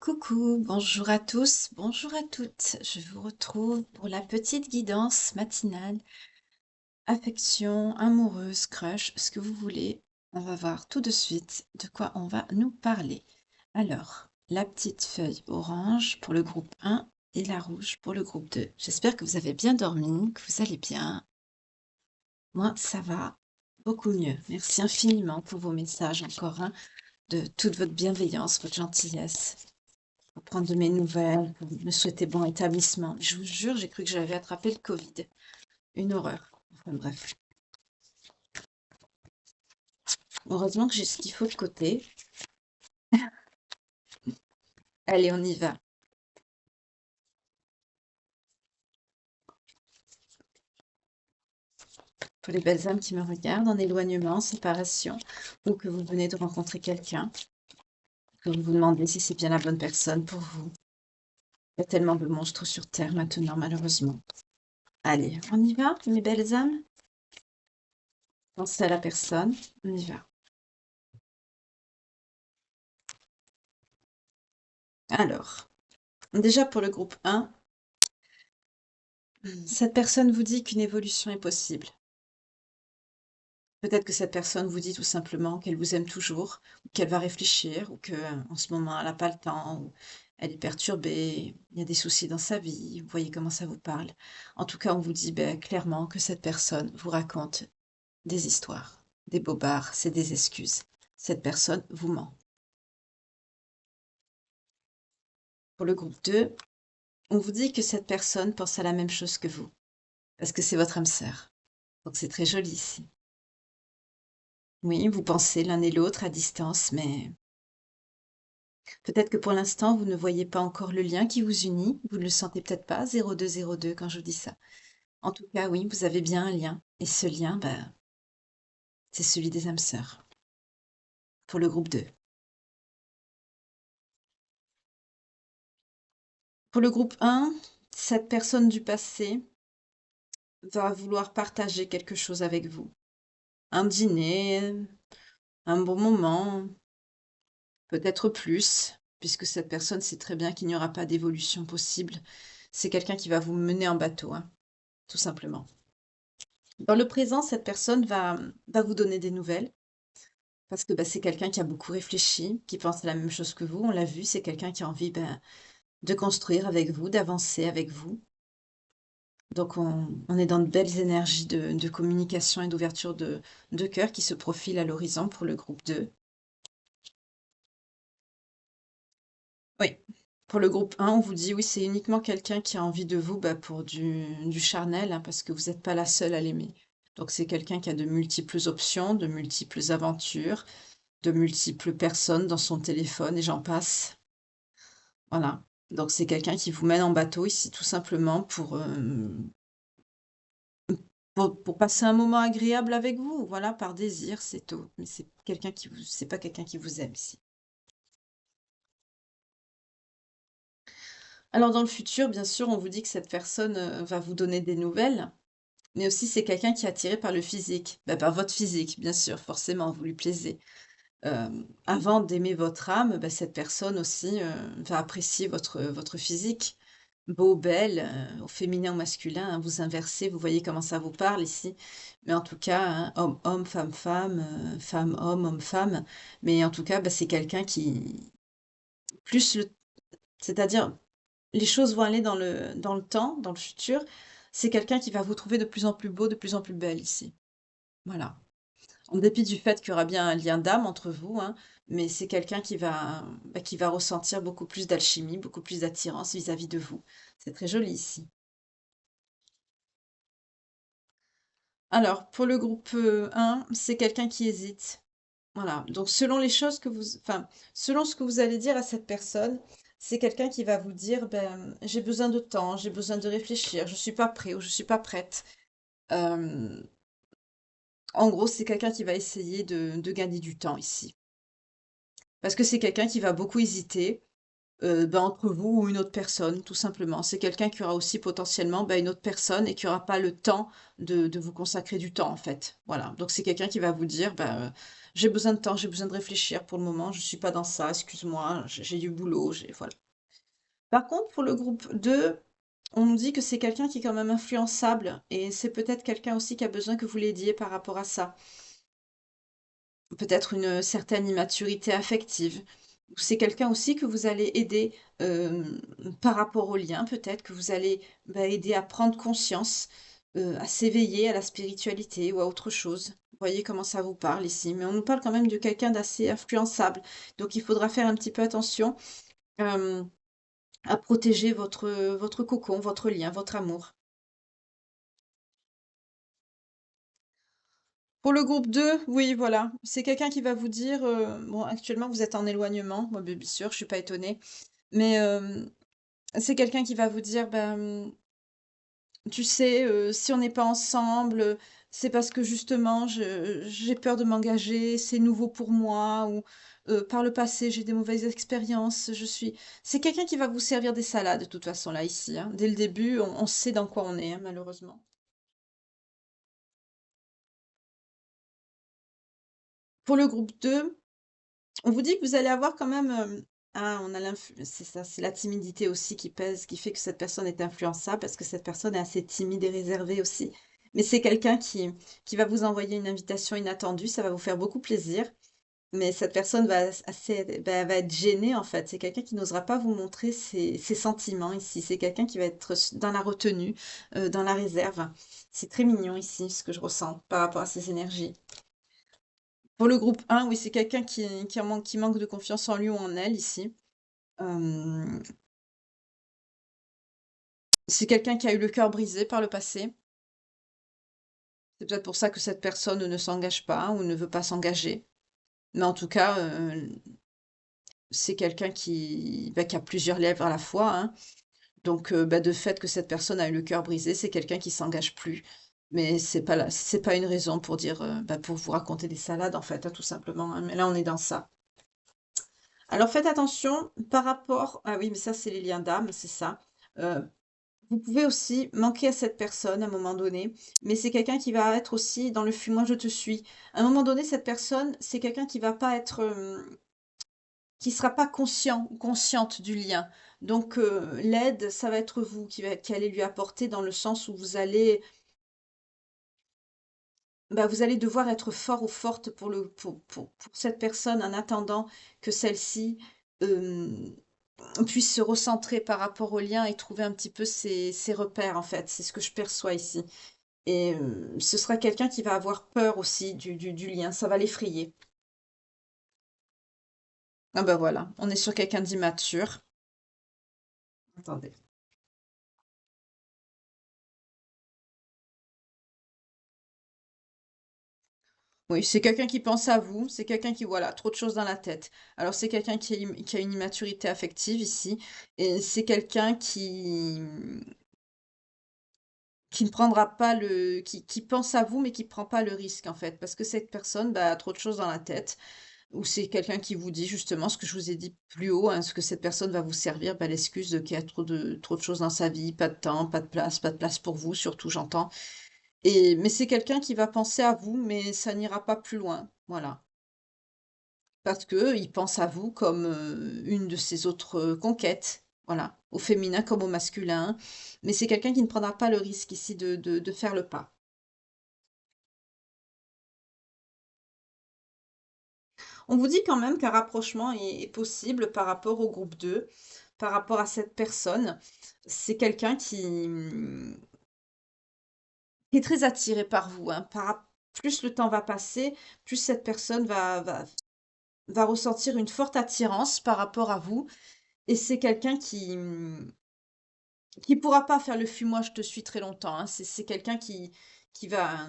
Coucou, bonjour à tous, bonjour à toutes. Je vous retrouve pour la petite guidance matinale. Affection, amoureuse, crush, ce que vous voulez. On va voir tout de suite de quoi on va nous parler. Alors, la petite feuille orange pour le groupe 1 et la rouge pour le groupe 2. J'espère que vous avez bien dormi, que vous allez bien. Moi, ça va beaucoup mieux. Merci infiniment pour vos messages encore, hein, de toute votre bienveillance, votre gentillesse. Pour prendre de mes nouvelles, pour me souhaiter bon rétablissement. Je vous jure, j'ai cru que j'avais attrapé le Covid. Une horreur. Enfin bref. Heureusement que j'ai ce qu'il faut de côté. Allez, on y va. Pour les belles âmes qui me regardent, en éloignement, séparation, ou que vous venez de rencontrer quelqu'un, que vous vous demandez si c'est bien la bonne personne pour vous. Il y a tellement de monstres sur Terre maintenant, malheureusement. Allez, on y va, mes belles âmes? Pensez à la personne, on y va. Alors, déjà pour le groupe 1, cette personne vous dit qu'une évolution est possible. Peut-être que cette personne vous dit tout simplement qu'elle vous aime toujours, ou qu'elle va réfléchir, ou que en ce moment elle n'a pas le temps, ou elle est perturbée, il y a des soucis dans sa vie, vous voyez comment ça vous parle. En tout cas, on vous dit clairement que cette personne vous raconte des histoires, des bobards, c'est des excuses. Cette personne vous ment. Pour le groupe 2, on vous dit que cette personne pense à la même chose que vous, parce que c'est votre âme sœur. Donc c'est très joli ici. Oui, vous pensez l'un et l'autre à distance, mais peut-être que pour l'instant, vous ne voyez pas encore le lien qui vous unit, vous ne le sentez peut-être pas, 0202 quand je vous dis ça. En tout cas, oui, vous avez bien un lien. Et ce lien, c'est celui des âmes sœurs, pour le groupe 2. Pour le groupe 1, cette personne du passé va vouloir partager quelque chose avec vous. Un dîner, un bon moment, peut-être plus, puisque cette personne sait très bien qu'il n'y aura pas d'évolution possible. C'est quelqu'un qui va vous mener en bateau, hein, tout simplement. Dans le présent, cette personne va vous donner des nouvelles parce que c'est quelqu'un qui a beaucoup réfléchi, qui pense à la même chose que vous. On l'a vu, c'est quelqu'un qui a envie de construire avec vous, d'avancer avec vous. Donc, on est dans de belles énergies de communication et d'ouverture de cœur qui se profilent à l'horizon pour le groupe 2. Oui. Pour le groupe 1, on vous dit oui, c'est uniquement quelqu'un qui a envie de vous pour du charnel, hein, parce que vous n'êtes pas la seule à l'aimer. Donc, c'est quelqu'un qui a de multiples options, de multiples aventures, de multiples personnes dans son téléphone et j'en passe. Voilà. Donc c'est quelqu'un qui vous mène en bateau ici tout simplement pour passer un moment agréable avec vous, voilà, par désir, c'est tout. Mais c'est pas quelqu'un qui vous aime ici. Alors dans le futur, bien sûr, on vous dit que cette personne, va vous donner des nouvelles, mais aussi c'est quelqu'un qui est attiré par le physique, par votre physique, bien sûr, forcément, vous lui plaisez. Avant d'aimer votre âme, cette personne aussi, va apprécier votre physique. Beau, belle, au féminin, au masculin, hein, vous inversez, vous voyez comment ça vous parle ici. Mais en tout cas, hein, homme, homme, femme, femme, femme, homme, femme. Mais en tout cas, c'est quelqu'un qui, plus le, c'est-à-dire, les choses vont aller dans le temps, dans le futur. C'est quelqu'un qui va vous trouver de plus en plus beau, de plus en plus belle ici. Voilà. En dépit du fait qu'il y aura bien un lien d'âme entre vous, hein, mais c'est quelqu'un qui va ressentir beaucoup plus d'alchimie, beaucoup plus d'attirance vis-à-vis de vous. C'est très joli ici. Alors, pour le groupe 1, c'est quelqu'un qui hésite. Voilà. Donc, selon les choses enfin, selon ce que vous allez dire à cette personne, c'est quelqu'un qui va vous dire, j'ai besoin de temps, j'ai besoin de réfléchir, je suis pas prêt ou je suis pas prête. Euh, En gros, c'est quelqu'un qui va essayer de gagner du temps ici. Parce que c'est quelqu'un qui va beaucoup hésiter. entre vous ou une autre personne, tout simplement. C'est quelqu'un qui aura aussi potentiellement, une autre personne et qui aura pas le temps de vous consacrer du temps, en fait. Voilà, donc c'est quelqu'un qui va vous dire: «J'ai besoin de temps, j'ai besoin de réfléchir pour le moment, je suis pas dans ça, excuse-moi, j'ai du boulot, j'ai» voilà. Par contre, pour le groupe 2, on nous dit que c'est quelqu'un qui est quand même influençable et c'est peut-être quelqu'un aussi qui a besoin que vous l'aidiez par rapport à ça. Peut-être une certaine immaturité affective. Ou c'est quelqu'un aussi que vous allez aider, par rapport au lien, peut-être que vous allez, aider à prendre conscience, à s'éveiller à la spiritualité ou à autre chose. Vous voyez comment ça vous parle ici? Mais on nous parle quand même de quelqu'un d'assez influençable. Donc il faudra faire un petit peu attention, hem, à protéger votre cocon, votre lien, votre amour. Pour le groupe 2, oui, voilà. C'est quelqu'un qui va vous dire, bon, actuellement, vous êtes en éloignement. Moi, bien sûr, je suis pas étonnée. Mais, c'est quelqu'un qui va vous dire: tu sais, si on n'est pas ensemble, c'est parce que justement j'ai peur de m'engager, c'est nouveau pour moi» ou, «Par le passé, j'ai des mauvaises expériences, je suis» c'est quelqu'un qui va vous servir des salades de toute façon là, ici, hein. Dès le début, on sait dans quoi on est, hein, malheureusement. Pour le groupe 2, on vous dit que vous allez avoir quand même, on a c'est ça, c'est la timidité aussi qui pèse, qui fait que cette personne est influençable parce que cette personne est assez timide et réservée aussi. Mais c'est quelqu'un qui va vous envoyer une invitation inattendue, ça va vous faire beaucoup plaisir, mais cette personne va va être gênée en fait. C'est quelqu'un qui n'osera pas vous montrer ses sentiments ici. C'est quelqu'un qui va être dans la retenue, dans la réserve. C'est très mignon ici, ce que je ressens par rapport à ces énergies. Pour le groupe 1, oui, c'est quelqu'un qui manque de confiance en lui ou en elle ici. Hem, c'est quelqu'un qui a eu le cœur brisé par le passé. C'est peut-être pour ça que cette personne ne s'engage pas ou ne veut pas s'engager. Mais en tout cas, c'est quelqu'un qui a plusieurs lèvres à la fois, hein. Donc, de fait que cette personne a eu le cœur brisé, c'est quelqu'un qui s'engage plus. Mais c'est pas une raison pour dire, pour vous raconter des salades en fait, hein, tout simplement, hein. Mais là, on est dans ça. Alors faites attention par rapport ah oui, mais ça, c'est les liens d'âme, c'est ça. Heu, vous pouvez aussi manquer à cette personne à un moment donné, mais c'est quelqu'un qui va être aussi dans le «fuis-moi, je te suis». À un moment donné, cette personne, c'est quelqu'un qui va pas être, qui sera pas conscient ou consciente du lien. Donc l'aide, ça va être vous qui allez lui apporter dans le sens où vous allez devoir être fort ou forte pour cette personne en attendant que celle-ci, hem puisse se recentrer par rapport au lien et trouver un petit peu ses repères, en fait. C'est ce que je perçois ici et ce sera quelqu'un qui va avoir peur aussi du lien, ça va l'effrayer. Ah bah, voilà, on est sur quelqu'un d'immature. Attendez. Oui, c'est quelqu'un qui pense à vous, c'est quelqu'un qui voilà, trop de choses dans la tête. Alors c'est quelqu'un qui a une immaturité affective ici et c'est quelqu'un qui ne prendra pas qui pense à vous, mais qui prend pas le risque, en fait. Parce que cette personne, a trop de choses dans la tête. Ou c'est quelqu'un qui vous dit justement ce que je vous ai dit plus haut, hein, ce que cette personne va vous servir, l'excuse qu'il y a trop de choses dans sa vie, pas de temps, pas de place pour vous, surtout, j'entends. Mais c'est quelqu'un qui va penser à vous, mais ça n'ira pas plus loin, voilà. Parce que il pense à vous comme, une de ses autres, conquêtes, voilà, au féminin comme au masculin. Mais c'est quelqu'un qui ne prendra pas le risque ici de faire le pas. On vous dit quand même qu'un rapprochement est possible par rapport au groupe 2, par rapport à cette personne. C'est quelqu'un qui est très attiré par vous, hein. Plus le temps va passer, plus cette personne va ressentir une forte attirance par rapport à vous et c'est quelqu'un qui pourra pas faire le «fuis-moi, je te suis» très longtemps, hein. C'est quelqu'un qui va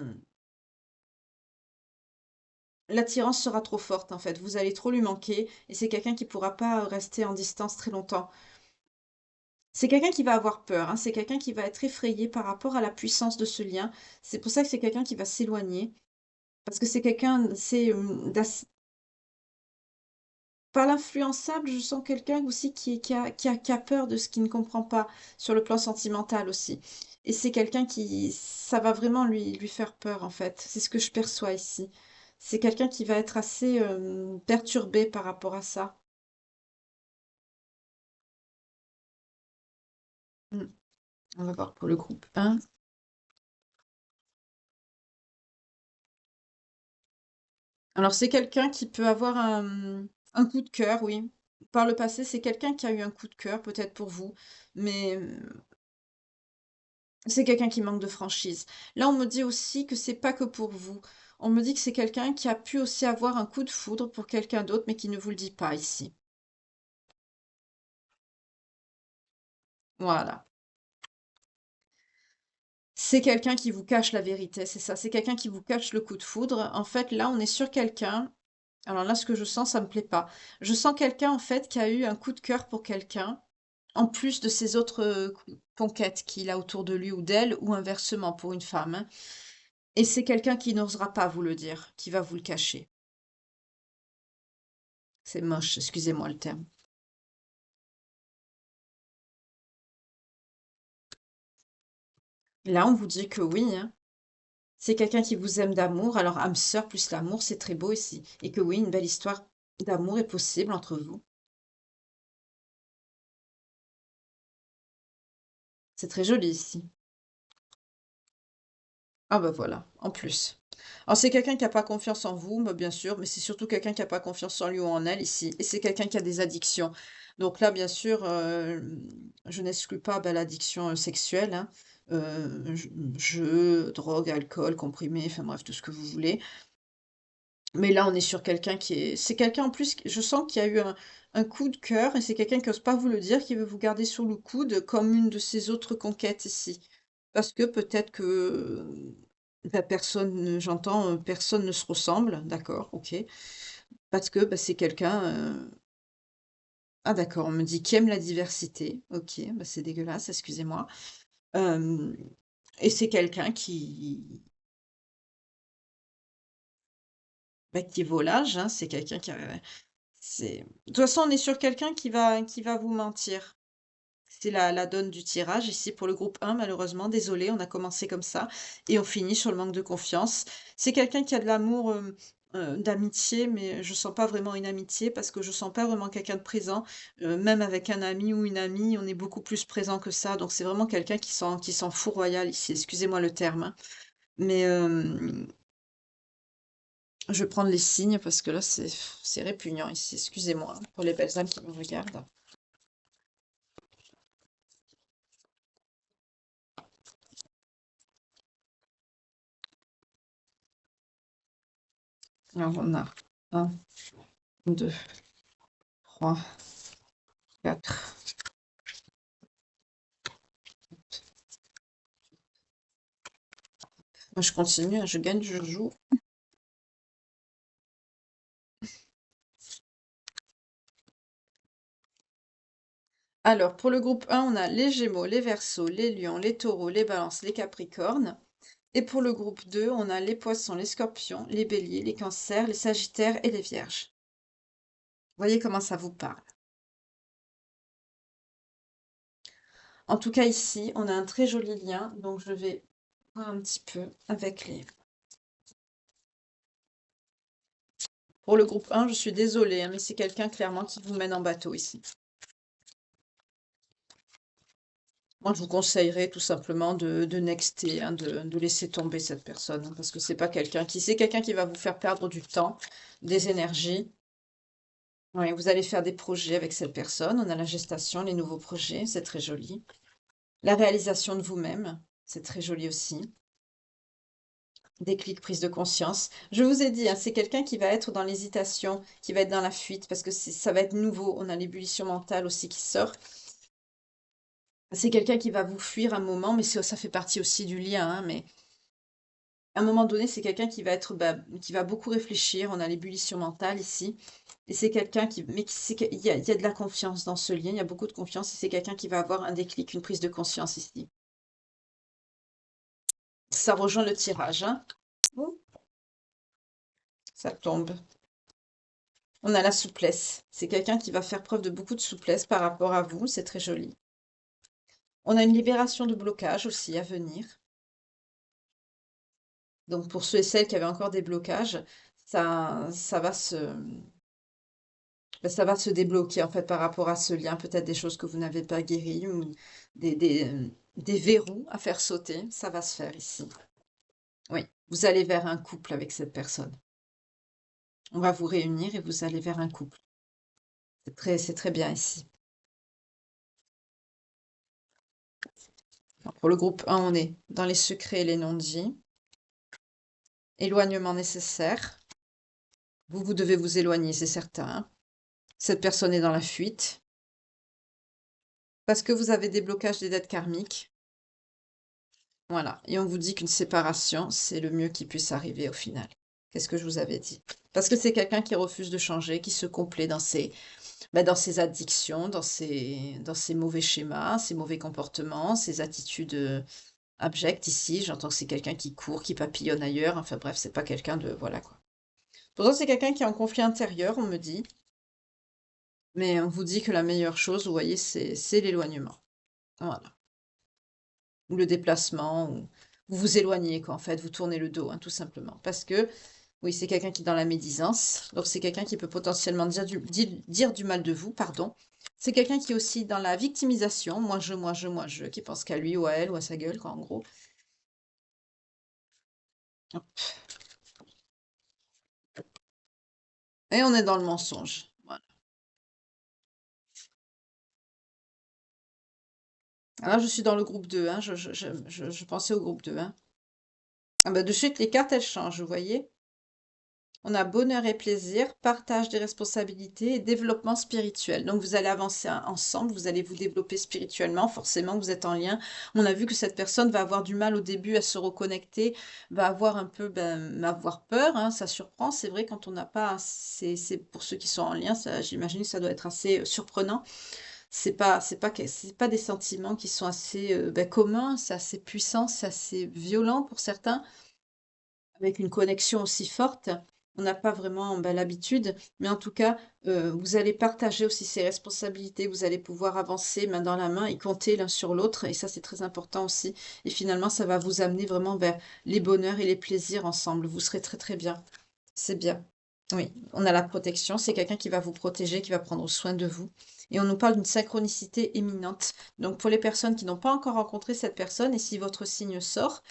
l'attirance sera trop forte, en fait. Vous allez trop lui manquer et c'est quelqu'un qui pourra pas rester en distance très longtemps. C'est quelqu'un qui va avoir peur, hein, c'est quelqu'un qui va être effrayé par rapport à la puissance de ce lien. C'est pour ça que c'est quelqu'un qui va s'éloigner, parce que c'est quelqu'un par l'influençable, je sens quelqu'un aussi qui a peur de ce qu'il ne comprend pas sur le plan sentimental aussi. Et c'est quelqu'un qui, ça va vraiment lui faire peur en fait. C'est ce que je perçois ici. C'est quelqu'un qui va être assez perturbé par rapport à ça. Mm. On va voir pour le groupe 1. Alors c'est quelqu'un qui peut avoir un coup de cœur, oui. Par le passé, c'est quelqu'un qui a eu un coup de cœur, peut-être pour vous, mais c'est quelqu'un qui manque de franchise. Là, on me dit aussi que c'est pas que pour vous. On me dit que c'est quelqu'un qui a pu aussi avoir un coup de foudre pour quelqu'un d'autre, mais qui ne vous le dit pas ici. Voilà. C'est quelqu'un qui vous cache la vérité, c'est ça. C'est quelqu'un qui vous cache le coup de foudre. En fait, là, on est sur quelqu'un. Alors là, ce que je sens, ça me plaît pas. Je sens quelqu'un, en fait, qui a eu un coup de cœur pour quelqu'un, en plus de ses autres conquêtes qu'il a autour de lui ou d'elle, ou inversement pour une femme, hein. Et c'est quelqu'un qui n'osera pas vous le dire, qui va vous le cacher. C'est moche, excusez-moi le terme. Là, on vous dit que oui, hein. C'est quelqu'un qui vous aime d'amour. Alors, âme sœur plus l'amour, c'est très beau ici. Et que oui, une belle histoire d'amour est possible entre vous. C'est très joli ici. Ah bah voilà, en plus. Alors c'est quelqu'un qui n'a pas confiance en vous, bah, bien sûr, mais c'est surtout quelqu'un qui n'a pas confiance en lui ou en elle ici. Et c'est quelqu'un qui a des addictions. Donc là, bien sûr, je n'exclus pas bah, l'addiction sexuelle, hein. Jeux, drogue, alcool, comprimés, enfin bref, tout ce que vous voulez. Mais là, on est sur quelqu'un qui est... C'est quelqu'un en plus, je sens qu'il y a eu un coup de cœur, et c'est quelqu'un qui n'ose pas vous le dire, qui veut vous garder sur le coude comme une de ses autres conquêtes ici. Parce que peut-être que la personne, j'entends, personne ne se ressemble, d'accord, ok. Parce que bah, c'est quelqu'un... Ah d'accord, on me dit qui aime la diversité, ok, bah, c'est dégueulasse, excusez-moi. Euh, Et c'est quelqu'un qui vaut l'âge, hein, c'est quelqu'un qui a... De toute façon, on est sur quelqu'un qui va vous mentir. C'est la donne du tirage ici pour le groupe 1, malheureusement. Désolée, on a commencé comme ça et on finit sur le manque de confiance. C'est quelqu'un qui a de l'amour, d'amitié, mais je sens pas vraiment une amitié parce que je sens pas vraiment quelqu'un de présent. Même avec un ami ou une amie, on est beaucoup plus présent que ça. Donc c'est vraiment quelqu'un qui sent fou royal ici. Excusez-moi le terme, hein. Mais je vais prendre les signes parce que là, c'est répugnant ici. Excusez-moi hein, pour les belles âmes qui me regardent. Alors, on a un, 2, 3, 4. Moi, je continue, hein, je gagne, je joue. Alors, pour le groupe 1, on a les Gémeaux, les Verseaux, les Lions, les Taureaux, les Balances, les Capricornes. Et pour le groupe 2, on a les Poissons, les Scorpions, les Béliers, les Cancers, les Sagittaires et les Vierges. Voyez comment ça vous parle. En tout cas, ici, on a un très joli lien, donc je vais voir un petit peu avec les... Pour le groupe 1, je suis désolée, hein, mais c'est quelqu'un clairement qui vous mène en bateau ici. Moi, je vous conseillerais tout simplement de nexter, hein, de laisser tomber cette personne, hein, parce que c'est quelqu'un qui va vous faire perdre du temps, des énergies. Oui, vous allez faire des projets avec cette personne. On a la gestation, les nouveaux projets, c'est très joli. La réalisation de vous-même, c'est très joli aussi. Déclic, prise de conscience. Je vous ai dit, hein, c'est quelqu'un qui va être dans l'hésitation, qui va être dans la fuite, parce que ça va être nouveau. On a l'ébullition mentale aussi qui sort. C'est quelqu'un qui va vous fuir un moment, mais ça fait partie aussi du lien, hein, mais à un moment donné, c'est quelqu'un qui va être, bah, qui va beaucoup réfléchir. On a l'ébullition mentale ici. Et c'est quelqu'un qui, mais il y a de la confiance dans ce lien. Il y a beaucoup de confiance. Et c'est quelqu'un qui va avoir un déclic, une prise de conscience ici. Ça rejoint le tirage, hein. Oh, ça tombe. On a la souplesse. C'est quelqu'un qui va faire preuve de beaucoup de souplesse par rapport à vous. C'est très joli. On a une libération de blocage aussi à venir. Donc pour ceux et celles qui avaient encore des blocages, ça va ça va se débloquer en fait par rapport à ce lien. Peut-être des choses que vous n'avez pas guéries ou des verrous à faire sauter. Ça va se faire ici. Oui, vous allez vers un couple avec cette personne. On va vous réunir et vous allez vers un couple. C'est très bien ici. Pour le groupe 1, on est dans les secrets et les non-dits. Éloignement nécessaire. Vous devez vous éloigner, c'est certain. Cette personne est dans la fuite. Parce que vous avez des blocages des dettes karmiques. Voilà. Et on vous dit qu'une séparation, c'est le mieux qui puisse arriver au final. Qu'est-ce que je vous avais dit? Parce que c'est quelqu'un qui refuse de changer, qui se complaît dans ses addictions, dans ses mauvais schémas, ses mauvais comportements, ses attitudes abjectes ici. J'entends que c'est quelqu'un qui court, qui papillonne ailleurs. Enfin bref, c'est pas quelqu'un de... Voilà quoi. Pourtant, c'est quelqu'un qui est en conflit intérieur, on me dit. Mais on vous dit que la meilleure chose, vous voyez, c'est l'éloignement. Voilà. Ou le déplacement, ou vous vous éloignez, quoi, en fait, vous tournez le dos, hein, tout simplement. Parce que, oui, c'est quelqu'un qui est dans la médisance, donc c'est quelqu'un qui peut potentiellement dire du mal de vous, pardon. C'est quelqu'un qui est aussi dans la victimisation, moi je, qui pense qu'à lui ou à elle ou à sa gueule, quoi, en gros. Hop. Et on est dans le mensonge. Voilà. Alors, je suis dans le groupe 2, hein, je pensais au groupe 2, hein. Ah bah, de suite, les cartes, elles changent, vous voyez? On a bonheur et plaisir, partage des responsabilités et développement spirituel. Donc vous allez avancer ensemble, vous allez vous développer spirituellement, forcément vous êtes en lien. On a vu que cette personne va avoir du mal au début à se reconnecter, va avoir un peu, avoir peur, hein, ça surprend. C'est vrai quand on n'a pas, c'est pour ceux qui sont en lien, j'imagine que ça doit être assez surprenant. C'est pas des sentiments qui sont assez communs, c'est assez puissant, c'est assez violent pour certains avec une connexion aussi forte. On n'a pas vraiment l'habitude, mais en tout cas, vous allez partager aussi ces responsabilités, vous allez pouvoir avancer main dans la main et compter l'un sur l'autre, et ça c'est très important aussi. Et finalement, ça va vous amener vraiment vers les bonheurs et les plaisirs ensemble. Vous serez très très bien. C'est bien. Oui, on a la protection, c'est quelqu'un qui va vous protéger, qui va prendre soin de vous. Et on nous parle d'une synchronicité éminente. Donc pour les personnes qui n'ont pas encore rencontré cette personne, et si votre signe sort,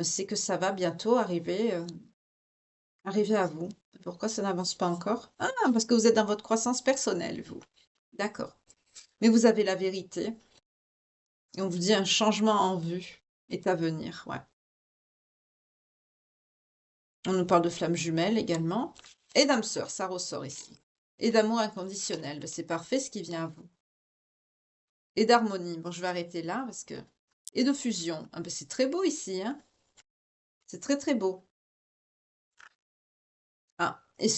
c'est que ça va bientôt arriver à vous. Pourquoi ça n'avance pas encore? Ah, parce que vous êtes dans votre croissance personnelle, vous. D'accord. Mais vous avez la vérité. Et on vous dit un changement en vue est à venir. Ouais. On nous parle de flammes jumelles également. Et d'âme sœur, ça ressort ici. Et d'amour inconditionnel. C'est parfait ce qui vient à vous. Et d'harmonie. Bon, je vais arrêter là parce que. Et de fusion. Ah, c'est très beau ici, hein. C'est très très beau. Ah, et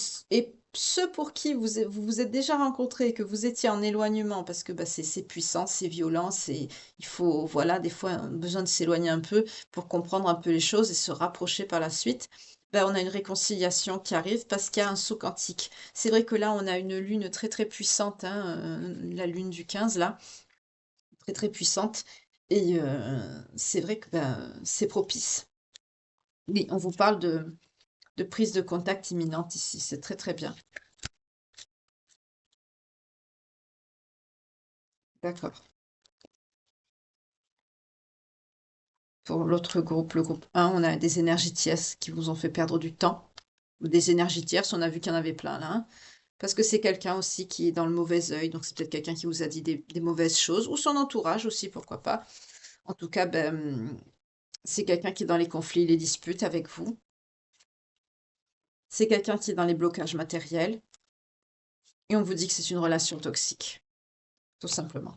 ceux pour qui vous vous êtes déjà rencontrés et que vous étiez en éloignement, parce que c'est puissant, c'est violent, il faut, voilà, des fois, besoin de s'éloigner un peu pour comprendre un peu les choses et se rapprocher par la suite. On a une réconciliation qui arrive parce qu'il y a un saut quantique. C'est vrai que là, on a une lune très très puissante, hein, la lune du 15 là, très très puissante. Et c'est vrai que c'est propice. Oui, on vous parle de prise de contact imminente ici, c'est très très bien. D'accord. Pour l'autre groupe, le groupe 1, on a des énergies tierces qui vous ont fait perdre du temps. Ou des énergies tierces, on a vu qu'il y en avait plein là, hein. Parce que c'est quelqu'un aussi qui est dans le mauvais œil, donc c'est peut-être quelqu'un qui vous a dit des mauvaises choses, ou son entourage aussi, pourquoi pas. En tout cas, c'est quelqu'un qui est dans les conflits, les disputes avec vous. C'est quelqu'un qui est dans les blocages matériels. Et on vous dit que c'est une relation toxique, tout simplement.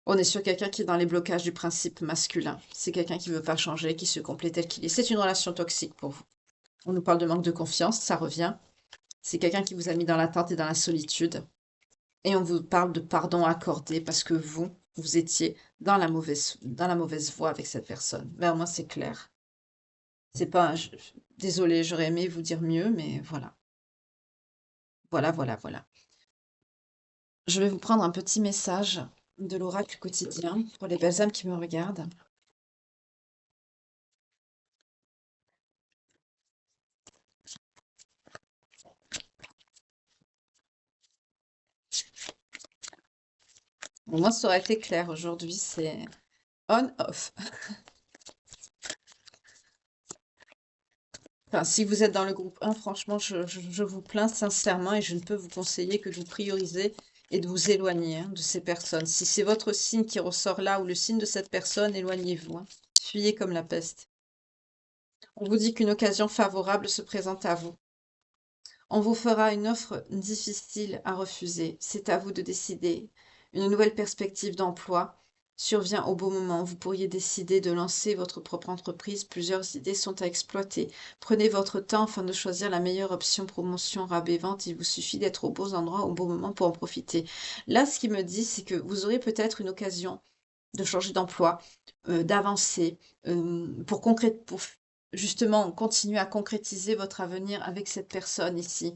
On est sur quelqu'un qui est dans les blocages du principe masculin. C'est quelqu'un qui ne veut pas changer, qui se complaît tel qu'il est. C'est une relation toxique pour vous. On nous parle de manque de confiance, ça revient. C'est quelqu'un qui vous a mis dans l'attente et dans la solitude. Et on vous parle de pardon accordé parce que vous étiez dans la mauvaise voie avec cette personne. Mais au moins, c'est clair. C'est pas, désolée, j'aurais aimé vous dire mieux, mais voilà. Voilà, voilà, voilà. Je vais vous prendre un petit message de l'oracle quotidien pour les belles âmes qui me regardent. Bon, moi, ça aurait été clair aujourd'hui, c'est on-off. Enfin, si vous êtes dans le groupe 1, franchement, je vous plains sincèrement et je ne peux vous conseiller que de vous prioriser et de vous éloigner hein, de ces personnes. Si c'est votre signe qui ressort là ou le signe de cette personne, éloignez-vous. Hein. Fuyez comme la peste. On vous dit qu'une occasion favorable se présente à vous. On vous fera une offre difficile à refuser. C'est à vous de décider. Une nouvelle perspective d'emploi survient au bon moment. Vous pourriez décider de lancer votre propre entreprise. Plusieurs idées sont à exploiter. Prenez votre temps afin de choisir la meilleure option promotion, rabais, vente. Il vous suffit d'être au bon endroit au bon moment pour en profiter. Là, ce qui me dit, c'est que vous aurez peut-être une occasion de changer d'emploi, d'avancer, pour justement continuer à concrétiser votre avenir avec cette personne ici.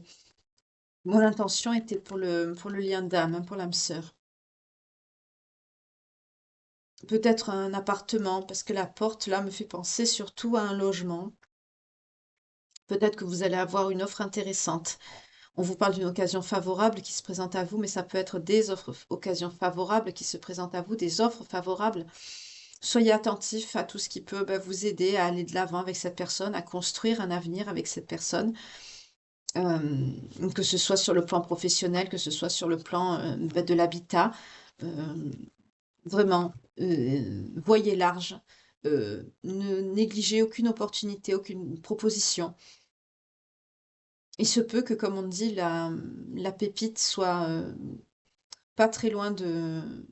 Mon intention était pour le lien d'âme, hein, pour l'âme sœur. Peut-être un appartement, parce que la porte, là, me fait penser surtout à un logement. Peut-être que vous allez avoir une offre intéressante. On vous parle d'une occasion favorable qui se présente à vous, mais ça peut être des occasions favorables qui se présentent à vous, des offres favorables. Soyez attentif à tout ce qui peut vous aider à aller de l'avant avec cette personne, à construire un avenir avec cette personne, que ce soit sur le plan professionnel, que ce soit sur le plan de l'habitat. Euh, Vraiment, voyez large, ne négligez aucune opportunité, aucune proposition. Il se peut que, comme on dit, la pépite soit pas très loin de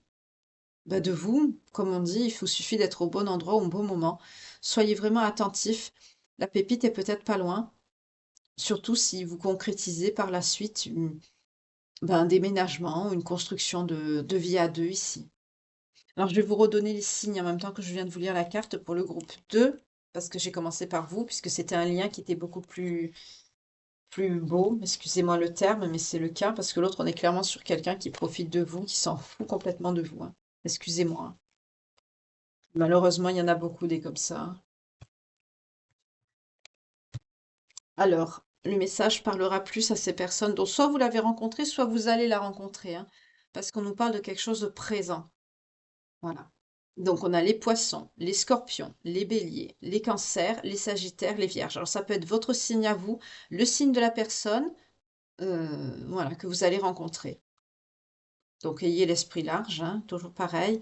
vous. Comme on dit, il vous suffit d'être au bon endroit au bon moment. Soyez vraiment attentifs. La pépite est peut-être pas loin, surtout si vous concrétisez par la suite un déménagement ou une construction de vie à deux ici. Alors, je vais vous redonner les signes en même temps que je viens de vous lire la carte pour le groupe 2, parce que j'ai commencé par vous, puisque c'était un lien qui était beaucoup plus beau, excusez-moi le terme, mais c'est le cas, parce que l'autre, on est clairement sur quelqu'un qui profite de vous, qui s'en fout complètement de vous. Hein. Excusez-moi. Hein. Malheureusement, il y en a beaucoup des comme ça. Hein. Alors, le message parlera plus à ces personnes dont soit vous l'avez rencontrée, soit vous allez la rencontrer, hein, parce qu'on nous parle de quelque chose de présent. Voilà. Donc, on a les poissons, les scorpions, les béliers, les cancers, les sagittaires, les vierges. Alors, ça peut être votre signe à vous, le signe de la personne voilà, que vous allez rencontrer. Donc, ayez l'esprit large, hein, toujours pareil.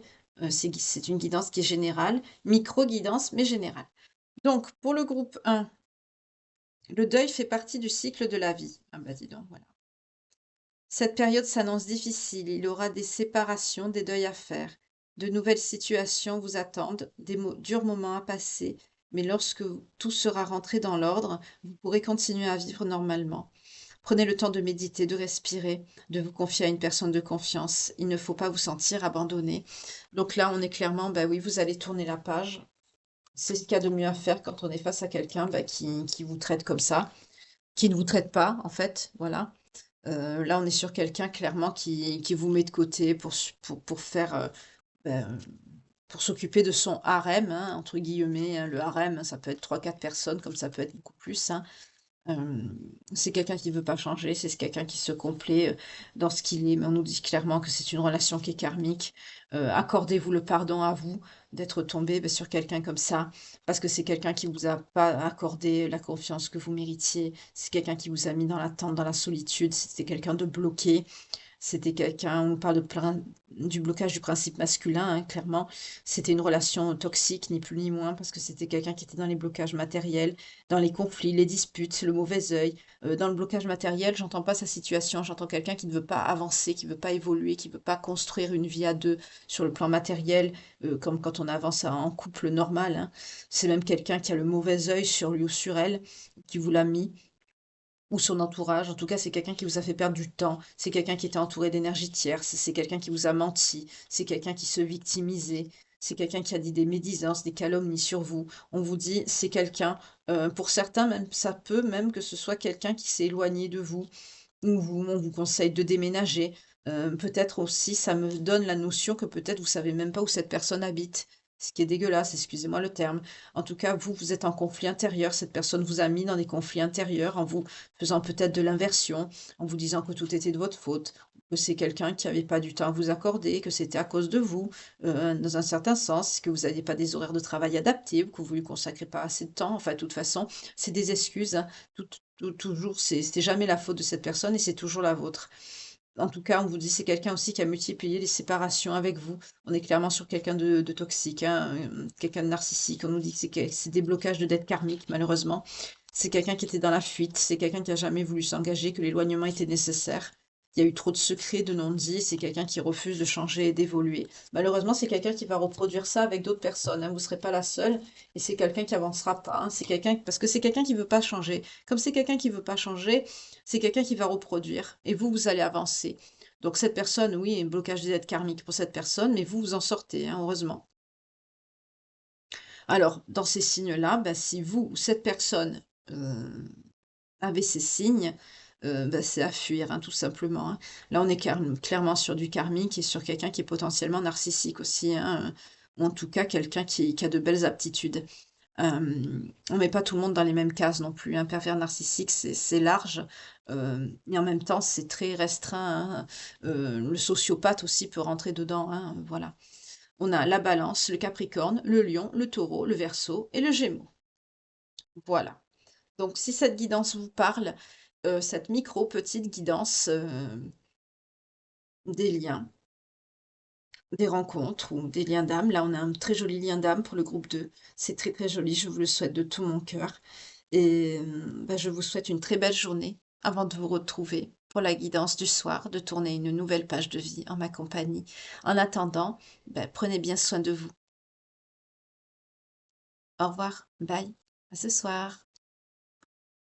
C'est une guidance qui est générale, micro-guidance, mais générale. Donc, pour le groupe 1, le deuil fait partie du cycle de la vie. Ah bah dis donc, voilà. Cette période s'annonce difficile, il y aura des séparations, des deuils à faire. De nouvelles situations vous attendent, des durs moments à passer, mais lorsque tout sera rentré dans l'ordre, vous pourrez continuer à vivre normalement. Prenez le temps de méditer, de respirer, de vous confier à une personne de confiance. Il ne faut pas vous sentir abandonné. Donc là, on est clairement, bah oui, vous allez tourner la page. C'est ce qu'il y a de mieux à faire quand on est face à quelqu'un qui vous traite comme ça, qui ne vous traite pas, en fait, voilà. Là, on est sur quelqu'un clairement qui vous met de côté pour faire, ben, pour s'occuper de son harem, hein, entre guillemets. Hein. Le harem, ça peut être trois quatre personnes, comme ça peut être beaucoup plus. Hein. C'est quelqu'un qui ne veut pas changer, c'est quelqu'un qui se complaît dans ce qu'il est, mais on nous dit clairement que c'est une relation qui est karmique. Accordez-vous le pardon à vous d'être tombé sur quelqu'un comme ça, parce que c'est quelqu'un qui vous a pas accordé la confiance que vous méritiez, c'est quelqu'un qui vous a mis dans l'attente, dans la solitude, c'était quelqu'un de bloqué, c'était quelqu'un, on parle du blocage du principe masculin, hein, clairement. C'était une relation toxique, ni plus ni moins, parce que c'était quelqu'un qui était dans les blocages matériels, dans les conflits, les disputes, le mauvais œil. Dans le blocage matériel, j'entends pas sa situation, j'entends quelqu'un qui ne veut pas avancer, qui veut pas évoluer, qui veut pas construire une vie à deux sur le plan matériel, comme quand on avance en couple normal. Hein. C'est même quelqu'un qui a le mauvais œil sur lui ou sur elle, qui vous l'a mis ou son entourage. En tout cas, c'est quelqu'un qui vous a fait perdre du temps. C'est quelqu'un qui était entouré d'énergie tierce. C'est quelqu'un qui vous a menti. C'est quelqu'un qui se victimisait. c'est quelqu'un qui a dit des médisances, des calomnies sur vous. On vous dit, c'est quelqu'un, pour certains même, ça peut même que ce soit quelqu'un qui s'est éloigné de vous, ou on vous conseille de déménager. Peut-être aussi, ça me donne la notion que peut-être vous savez même pas où cette personne habite. Ce qui est dégueulasse, excusez-moi le terme. En tout cas, vous, vous êtes en conflit intérieur. Cette personne vous a mis dans des conflits intérieurs en vous faisant peut-être de l'inversion, en vous disant que tout était de votre faute, que c'est quelqu'un qui avait pas du temps à vous accorder, que c'était à cause de vous, dans un certain sens, que vous aviez pas des horaires de travail adaptés ou que vous lui consacrez pas assez de temps. Enfin, de toute façon, c'est des excuses, hein. Toujours, c'est jamais la faute de cette personne et c'est toujours la vôtre. En tout cas, on vous dit c'est quelqu'un aussi qui a multiplié les séparations avec vous. On est clairement sur quelqu'un de toxique, hein, quelqu'un de narcissique. On nous dit que c'est des blocages de dettes karmiques, malheureusement. C'est quelqu'un qui était dans la fuite, c'est quelqu'un qui a jamais voulu s'engager, que l'éloignement était nécessaire. Il y a eu trop de secrets, de non-dits, c'est quelqu'un qui refuse de changer et d'évoluer. Malheureusement, c'est quelqu'un qui va reproduire ça avec d'autres personnes, hein. Vous ne serez pas la seule et c'est quelqu'un qui avancera pas, hein. C'est quelqu'un, parce que c'est quelqu'un qui veut pas changer. Comme c'est quelqu'un qui veut pas changer, c'est quelqu'un qui va reproduire et vous, vous allez avancer. Donc cette personne, oui, un blocage des aides karmiques pour cette personne, mais vous, vous en sortez, hein, heureusement. Alors, dans ces signes-là, bah, si vous ou cette personne avez ces signes, bah, c'est à fuir, hein, tout simplement, hein. Là, on est clairement sur du karmique et sur quelqu'un qui est potentiellement narcissique aussi, hein, ou en tout cas quelqu'un qui a de belles aptitudes. On met pas tout le monde dans les mêmes cases non plus. Un pervers narcissique, c'est large, et en même temps, c'est très restreint, hein. Le sociopathe aussi peut rentrer dedans, hein, voilà. On a la Balance, le Capricorne, le Lion, le Taureau, le Verseau et le Gémeaux. Voilà. Donc si cette guidance vous parle, cette micro petite guidance, des liens, des rencontres ou des liens d'âme. Là, on a un très joli lien d'âme pour le groupe 2. C'est très, très joli, je vous le souhaite de tout mon cœur et bah, je vous souhaite une très belle journée avant de vous retrouver pour la guidance du soir, de tourner une nouvelle page de vie en ma compagnie. En attendant, bah, prenez bien soin de vous. Au revoir, bye, à ce soir.